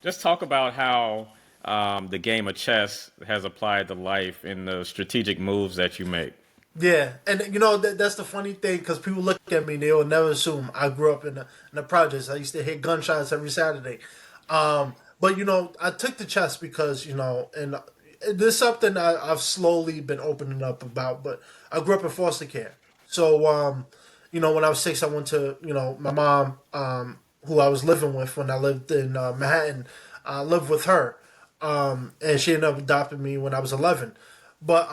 Just talk about how the game of chess has applied to life in the strategic moves that you make. Yeah, and you know that's the funny thing because people look at me, they will never assume I grew up in the projects. I used to hear gunshots every Saturday, but you know I took the chess because and this is something I've slowly been opening up about. But I grew up in foster care, so when I was 6, I went to my mom, who I was living with when I lived in Manhattan. I lived with her, and she ended up adopting me when I was 11. But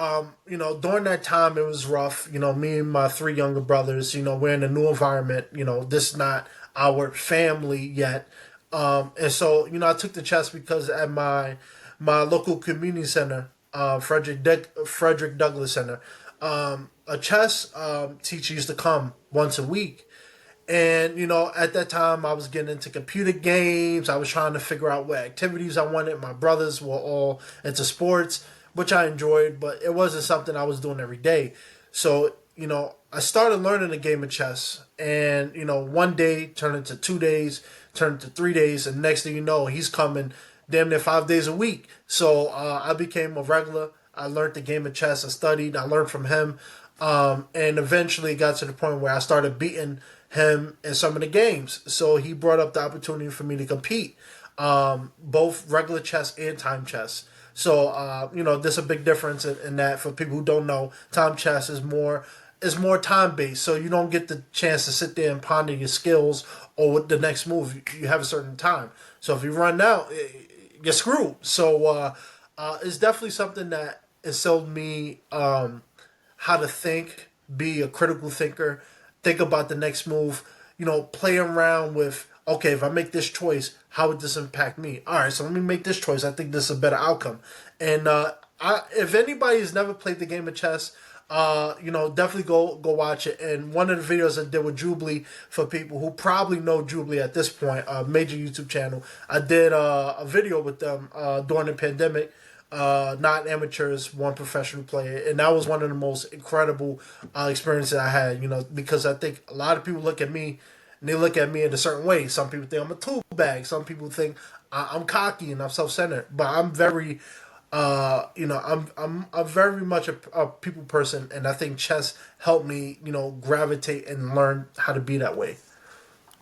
during that time it was rough. Me and my 3 younger brothers. We're in a new environment. This is not our family yet. And so I took the chess because at my local community center, Frederick Douglass Center, a chess teacher used to come once a week. And at that time, I was getting into computer games. I was trying to figure out what activities I wanted. My brothers were all into sports, which I enjoyed, but it wasn't something I was doing every day. So I started learning the game of chess, and one day turned into 2 days, turned into 3 days, and next thing you know, he's coming damn near 5 days a week. So I became a regular. I learned the game of chess. I studied. I learned from him, and eventually got to the point where I started beating him in some of the games. So he brought up the opportunity for me to compete, both regular chess and time chess. So there's a big difference in that for people who don't know. Time chess is more time based, so you don't get the chance to sit there and ponder your skills or what the next move. You have a certain time, so if you run out, you're screwed. So it's definitely something that instilled me how to think, be a critical thinker, think about the next move, play around with, okay, if I make this choice, how would this impact me? All right, so let me make this choice. I think this is a better outcome. And if anybody has never played the game of chess, definitely go watch it. And one of the videos I did with Jubilee, for people who probably know Jubilee at this point, a major YouTube channel, I did a video with them during the pandemic, not amateurs, one professional player, and that was one of the most incredible experiences I had. Because I think a lot of people look at me, and they look at me in a certain way. Some people think I'm a tool bag. Some people think I'm cocky and I'm self-centered. But I'm very, I'm very much a people person, and I think chess helped me, gravitate and learn how to be that way.